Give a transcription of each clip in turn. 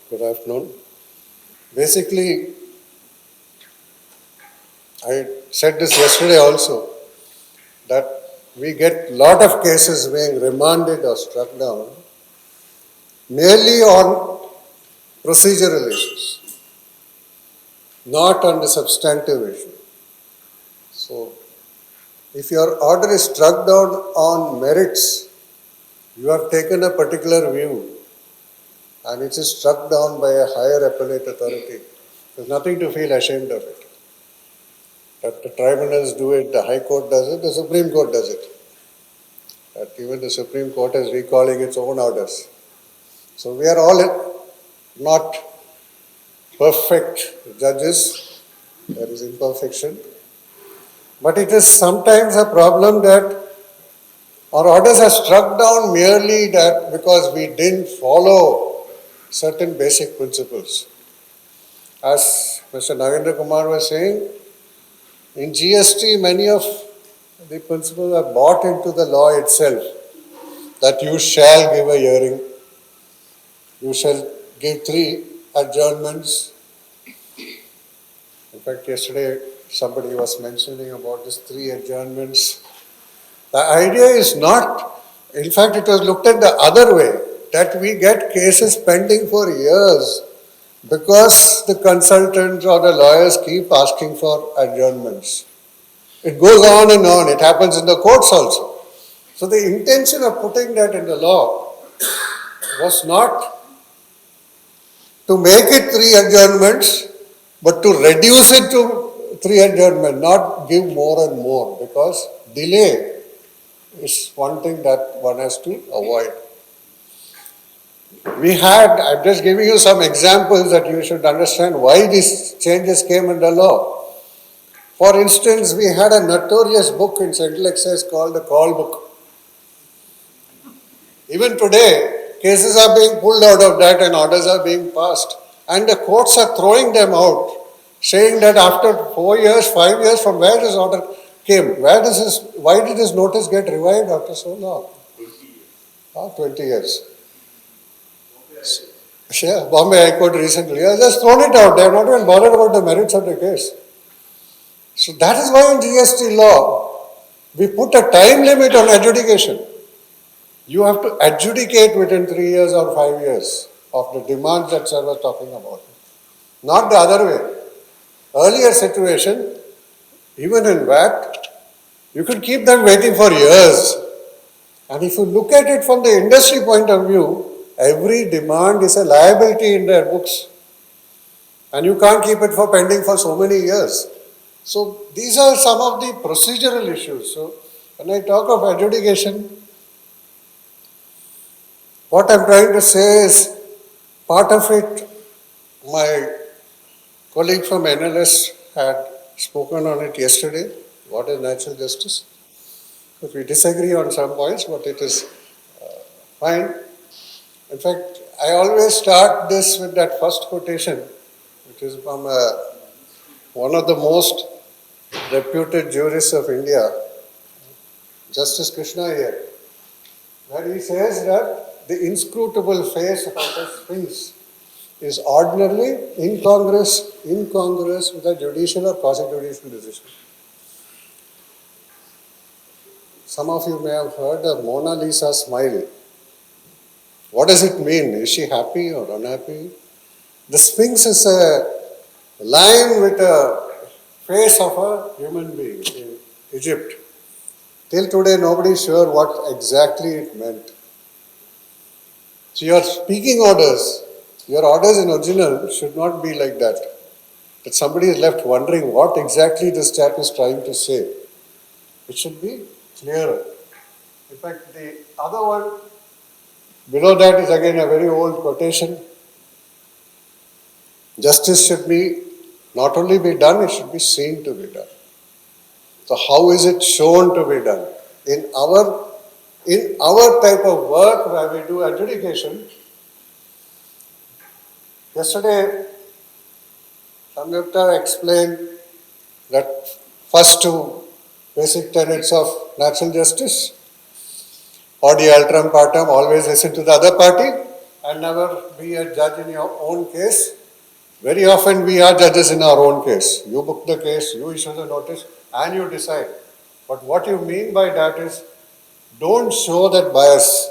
Good afternoon. Basically, I said this yesterday also, that we get lot of cases being remanded or struck down merely on procedural issues, not on the substantive issue. So, if your order is struck down on merits, you have taken a particular view and it is struck down by a higher appellate authority. There's nothing to feel ashamed of it. That the tribunals do it, the High Court does it, the Supreme Court does it. That even the Supreme Court is recalling its own orders. So we are all not perfect judges, there is imperfection. But it is sometimes a problem that our orders are struck down merely that because we didn't follow certain basic principles. As Mr. Vinod Kumar was saying, in GST, many of the principles are brought into the law itself, that you shall give a hearing, you shall give 3 adjournments. In fact, yesterday somebody was mentioning about these 3 adjournments. The idea is not, in fact, it was looked at the other way, that we get cases pending for years because the consultants or the lawyers keep asking for adjournments. It goes on and on. It happens in the courts also. So the intention of putting that in the law was not to make it 3 adjournments, but to reduce it to 3 adjournments, not give more and more, because delay is one thing that one has to avoid. I'm just giving you some examples that you should understand why these changes came in the law. For instance, we had a notorious book in Central Excise called the Call Book. Even today, cases are being pulled out of that and orders are being passed. And the courts are throwing them out, saying that after 4 years, 5 years from where this order came, why did this notice get revived after so long? 20 years. Yeah, Bombay High Court recently has just thrown it out. They have not even bothered about the merits of the case. So that is why in GST law, we put a time limit on adjudication. You have to adjudicate within 3 years or 5 years of the demands that sir was talking about. Not the other way. Earlier situation, even in VAT, you could keep them waiting for years. And if you look at it from the industry point of view, every demand is a liability in their books. And you can't keep it for pending for so many years. So these are some of the procedural issues. So when I talk of adjudication, what I'm trying to say is part of it, my colleague from NLS had spoken on it yesterday. What is natural justice? But we disagree on some points, but it is fine. In fact, I always start this with that first quotation, which is from one of the most reputed jurists of India, Justice Krishna here, where he says that the inscrutable face of a sphinx is ordinarily incongruous with a judicial or quasi-judicial decision. Some of you may have heard the Mona Lisa smile. What does it mean? Is she happy or unhappy? The sphinx is a lion with a face of a human being in Egypt. Till today, nobody is sure what exactly it meant. So your speaking orders, your orders in original should not be like that. That somebody is left wondering what exactly this chap is trying to say. It should be clearer. In fact, the other one below that is again a very old quotation. Justice should be not only be done, it should be seen to be done. So how is it shown to be done? In our type of work where we do adjudication, yesterday Samyukta explained that first 2 basic tenets of natural justice, audi alteram partem, always listen to the other party, and never be a judge in your own case. Very often we are judges in our own case. You book the case, you issue the notice, and you decide. But what you mean by that is, don't show that bias.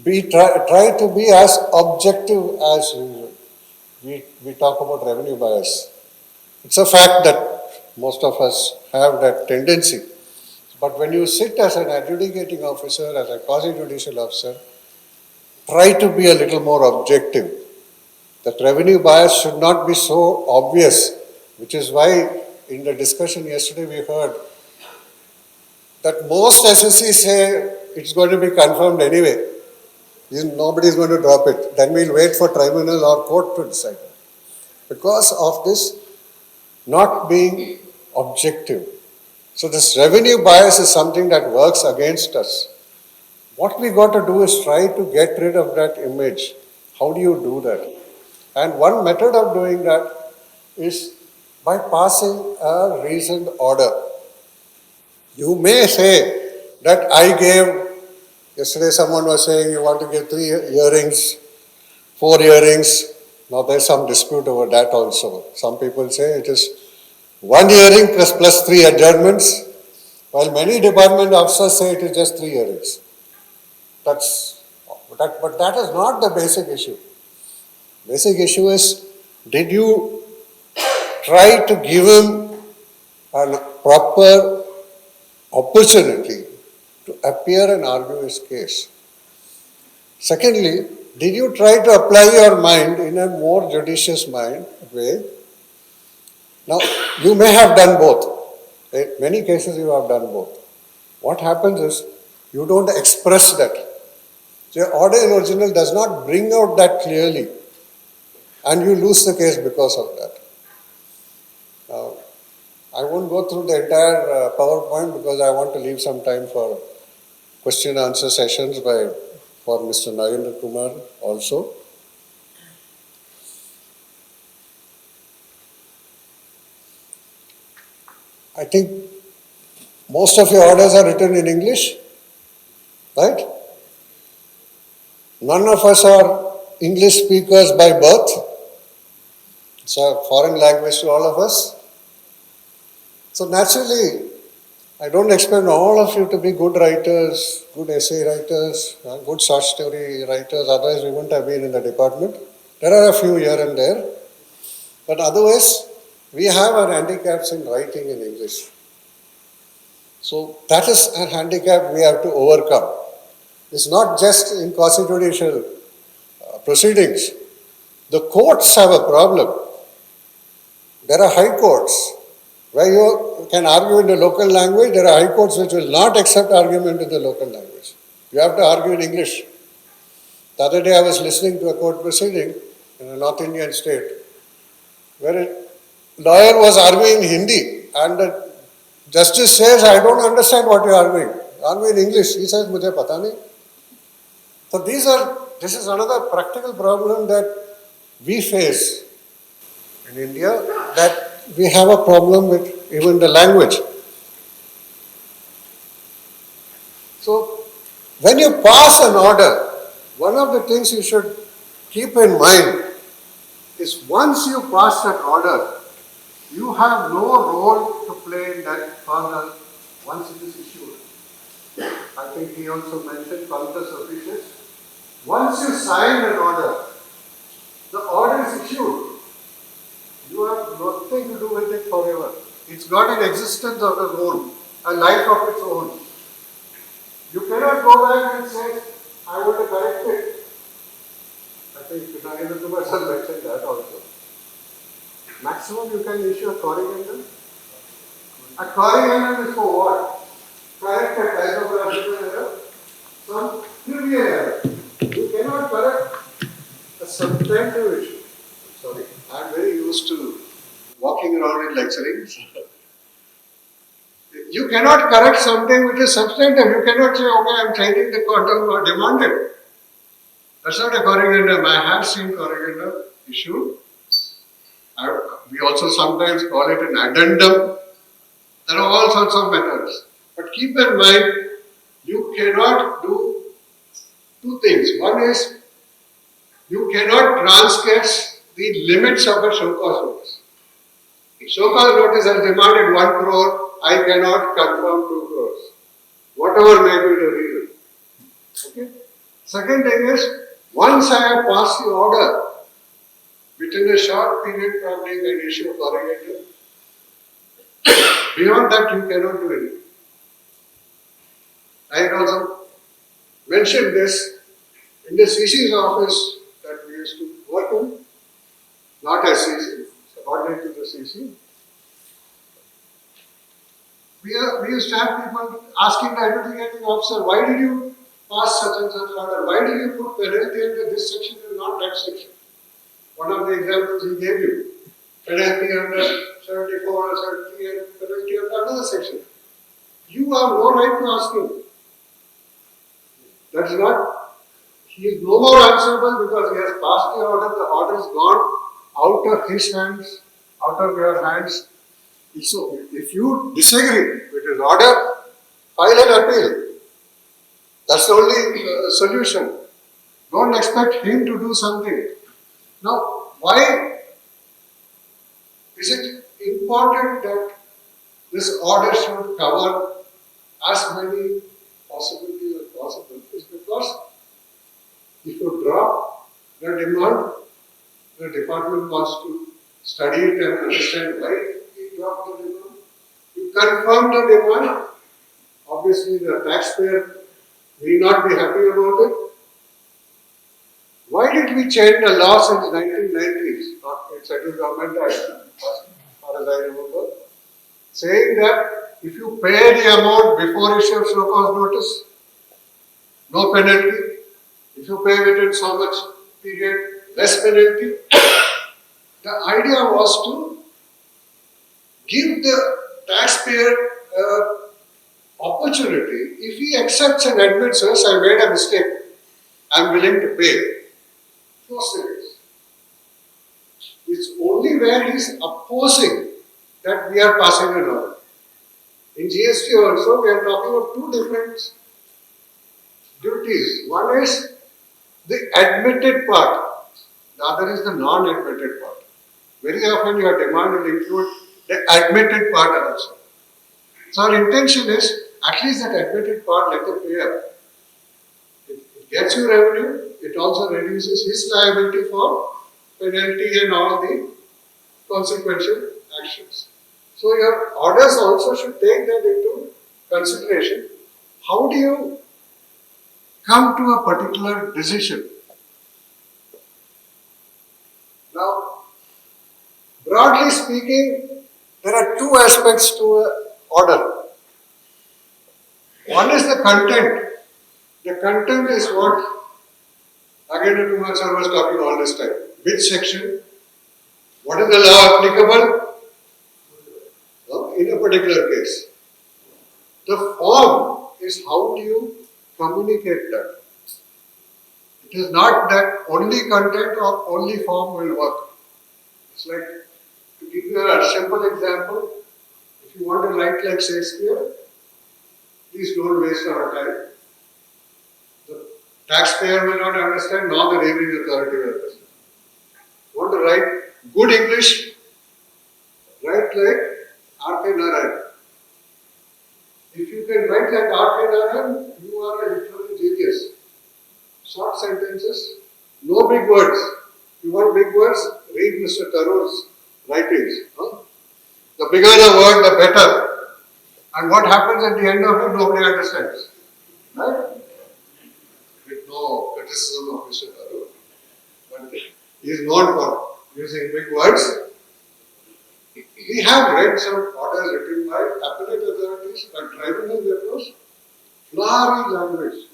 Try to be as objective as usual. We talk about revenue bias. It's a fact that most of us have that tendency. But when you sit as an adjudicating officer, as a quasi-judicial officer, try to be a little more objective. That revenue bias should not be so obvious, which is why in the discussion yesterday we heard that most SSCs say it's going to be confirmed anyway. Nobody is going to drop it. Then we'll wait for tribunal or court to decide. Because of this not being objective. So this revenue bias is something that works against us. What we got to do is try to get rid of that image. How do you do that? And one method of doing that is by passing a reasoned order. You may say that yesterday someone was saying you want to give 3 earrings, 4 earrings. Now there's some dispute over that also. Some people say it is 1 earring plus 3 adjournments, while many department officers say it is just 3 earrings. But that is not the basic issue. Basic issue is, did you try to give him a proper opportunity to appear and argue his case? Secondly, did you try to apply your mind in a more judicious way? Now, you may have done both. In many cases, you have done both. What happens is, you don't express that. The order in original does not bring out that clearly, and you lose the case because of that. I won't go through the entire PowerPoint because I want to leave some time for question and answer sessions for Mr. Vinod Kumar also. I think most of your orders are written in English, right? None of us are English speakers by birth. It's a foreign language to all of us. So naturally, I don't expect all of you to be good writers, good essay writers, good short story writers, otherwise we wouldn't have been in the department. There are a few here and there, but otherwise we have our handicaps in writing in English. So that is a handicap we have to overcome. It's not just in quasi-judicial proceedings. The courts have a problem. There are high courts where you can argue in the local language. There are high courts which will not accept argument in the local language. You have to argue in English. The other day I was listening to a court proceeding in a North Indian state where a lawyer was arguing in Hindi and the justice says, I don't understand what you are arguing. Argue in English. He says, Mujhe pata nahi. So this is another practical problem that we face in India, that we have a problem with even the language. So when you pass an order, one of the things you should keep in mind is once you pass that order, you have no role to play in that further once it is issued. I think he also mentioned cultus officius. Once you sign an order, the order is issued. You have nothing to do with it forever. It's got an existence of its own, a life of its own. You cannot go back and say, I want to correct it. I think Vinod Kumar mentioned that also. Maximum you can issue a corrigendum. A corrigendum is for what? Correct a typographical error, some trivial error. You cannot correct a substantive issue. Sorry, I am very used to walking around in lecturing. You cannot correct something which is substantive. You cannot say, okay, I am changing the quantum or demanded. That's not a corrigendum. I have seen corrigendum issued. We also sometimes call it an addendum. There are all sorts of methods. But keep in mind, you cannot do two things. One is You cannot transgress the limits of a show cause notice. If show cause notice has demanded 1 crore, I cannot confirm 2 crores. Whatever may be the reason. Okay? Second thing is, once I have passed the order, within a short period probably can issue a corrigator. Beyond that, you cannot do anything. I had also mentioned this in the CC's office that we used to work in, not as CC, subordinate to the CC. We used to have people asking the adjudicating officer, why did you pass such and such order? Why did you put penalty under this section and not that section? One of the examples he gave you, penalty under 74 or 70 and penalty under another section. You have no right to ask him. That is not, he is no more answerable because he has passed the order is gone out of his hands, out of your hands. So, if you disagree with his order, file an appeal. That's the only solution. Don't expect him to do something. Now, why is it important that this order should cover as many possibilities as possible? Is because if you drop the demand, the department wants to study it and understand why we dropped the demand. You confirm the demand, obviously the taxpayer will not be happy about it. Why did we change the law since 1990s? Not in central government, as far as I remember, saying that if you pay the amount before issue of show cause notice, no penalty. If you pay within so much period, less penalty. The idea was to give the taxpayer opportunity. If he accepts and admits, yes, I made a mistake, I am willing to pay. No serious. It's only where he is opposing that we are passing an order. In GST also, we are talking of two different duties. One is the admitted part, the other is the non-admitted part. Very often your demand will include the admitted part also. So our intention is, at least that admitted part, let the payer. It gets you revenue, it also reduces his liability for penalty and all the consequential actions. So your orders also should take that into consideration. How do you come to a particular decision? Now, broadly speaking, there are two aspects to an order. One is the content. The content is what Vinod Kumar sir was talking all this time. Which section? What is the law applicable? In a particular case. The form is how do you communicate that. It is not that only content or only form will work. It's like, to give you a simple example, if you want to write like Shakespeare, please don't waste our time. The taxpayer will not understand, nor the reviewing authority will understand. Want to write good English? Write like R.K. Narayan. If you can write like R.K. Narayan, you are a literary genius. Short sentences, no big words. You want big words? Read Mr. Tharoor's writings. The bigger the word, the better. And what happens at the end of it, nobody understands. Right? With no criticism of Mr. Tharoor. But he is known for using big words. We have read some orders written by appellate authorities and tribunal judges, flowery language.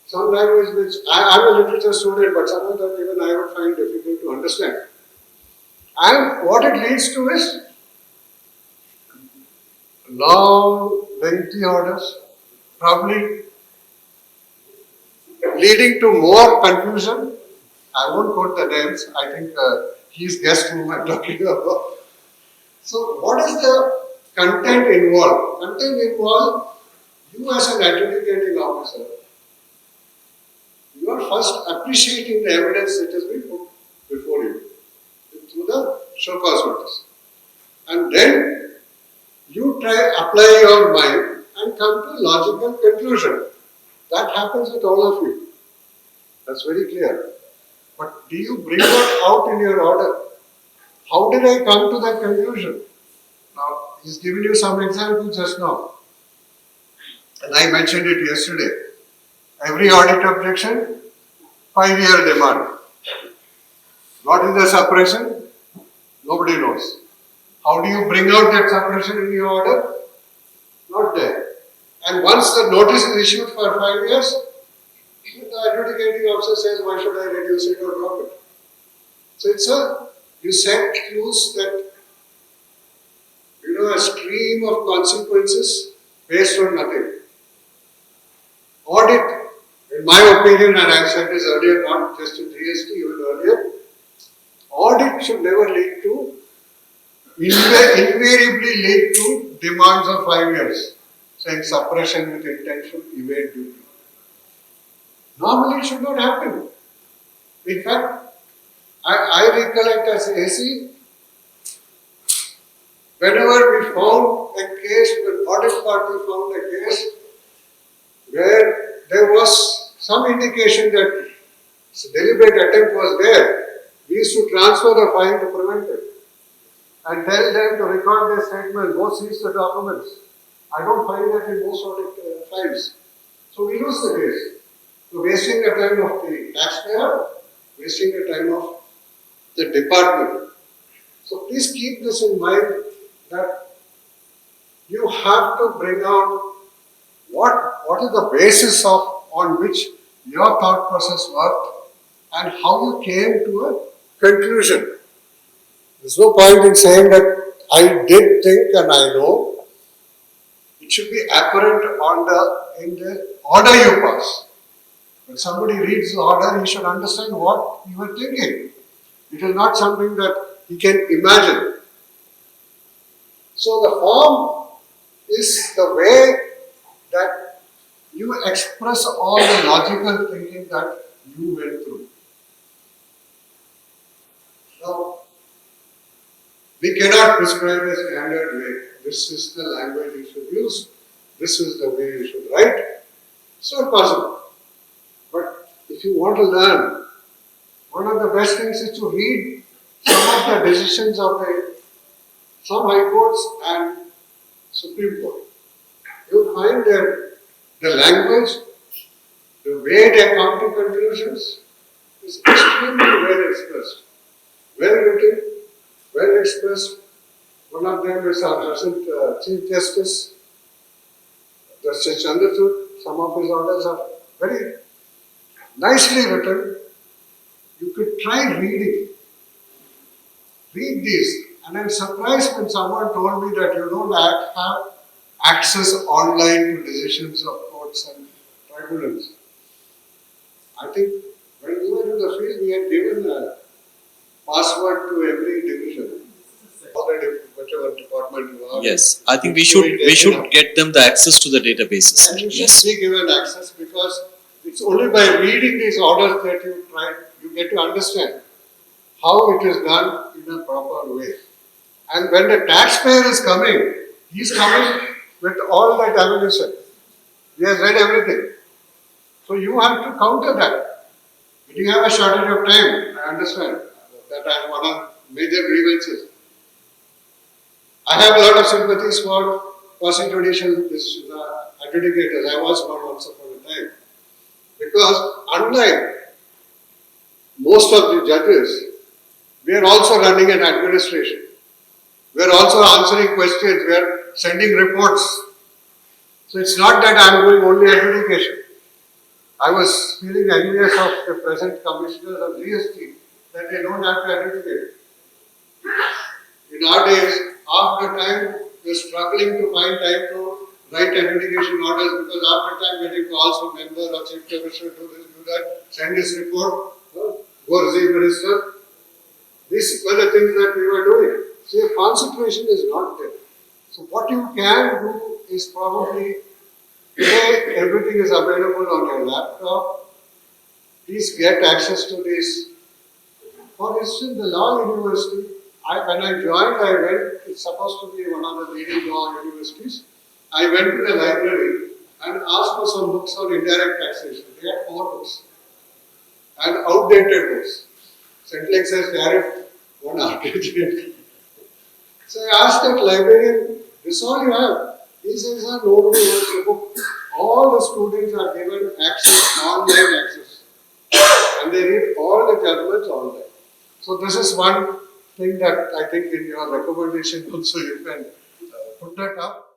Some language which, I am a literature student, but some of that even I would find difficult to understand. And what it leads to is long, lengthy orders, probably leading to more confusion. I won't quote the names, I think he's guessed whom I'm talking about. So, what is the content involved? Content involved, you as an adjudicating officer, You are first appreciating the evidence that has been put before you through the show cause notice. And then you try apply your mind and come to a logical conclusion. That happens with all of you. That's very clear. But do you bring that out in your order? How did I come to that conclusion? Now, he's given you some examples just now. And I mentioned it yesterday. Every audit objection, 5-year demand. What is the suppression? Nobody knows. How do you bring out that suppression in your order? Not there. And once the notice is issued for 5 years, the adjudicating officer says, why should I reduce it or drop it? So you set loose that, a stream of consequences based on nothing. Audit, in my opinion, and I've said this earlier, not just in GST, even earlier, audit should never lead to, invariably lead to demands of 5 years, saying suppression with intention, evade duty. Normally it should not happen. In fact, I recollect as AC, whenever we found a case, the audit party found a case where there was some indication that deliberate attempt was there, we used to transfer the file to prevent it and tell them to record their statement, go seize the documents. I don't find that in most audit files. So we lose the case. So wasting the time of the taxpayer, wasting the time of the department. So please keep this in mind that you have to bring out what is the basis on which your thought process worked and how you came to a conclusion. There's no point in saying that I did think and I know. It should be apparent in the order you pass. When somebody reads the order, he should understand what you were thinking. It is not something that he can imagine. So the form is the way that you express all the logical thinking that you went through. Now, we cannot prescribe a standard way. This is the language you should use. This is the way you should write. It's not possible. But if you want to learn, one of the best things is to read some of the decisions of some high courts and Supreme Court. You'll find that the language, the way they come to conclusions is extremely well expressed, well written, well expressed. One of them is our present Chief Justice, Justice Chandrachud. Some of his orders are very nicely written. You could try reading. Read these. And I'm surprised when someone told me that you don't have access online to decisions of courts and tribunals. I think when we were in the field, we had given a password to every division. Whichever department you are. Yes, I think we should get them the access to the databases. And you should be given access because it's only by reading these orders that you get to understand how it is done in a proper way. And when the taxpayer is coming, he's coming with all that ammunition. He has read everything. So you have to counter that. When you have a shortage of time, I understand that is one of major grievances. I have a lot of sympathies for quasi-judicial adjudicators. I was one once upon a time. Because unlike most of the judges, we are also running an administration. We are also answering questions. We are sending reports. So it's not that I am doing only adjudication. I was feeling envious of the present commissioners of GST that they don't have to adjudicate. In our days, half the time we are struggling to find time to write adjudication orders because half the time getting calls from member or chief commissioner to this, do that, send this report, go receive minister. These were the things that we were doing. So your concentration is not there. So what you can do is probably, today everything is available on your laptop. please get access to these. For instance, the law university, when I joined, I went, it's supposed to be one of the leading law universities. I went to the library and asked for some books on indirect taxation. They had 4 books and outdated books. Central excise tariff, one outdated. So I asked that librarian, this is all you have? He says, sir, nobody wants the book. All the students are given access, online access. And they read all the judgments online. So this is one thing that I think in your recommendation also you can put that up.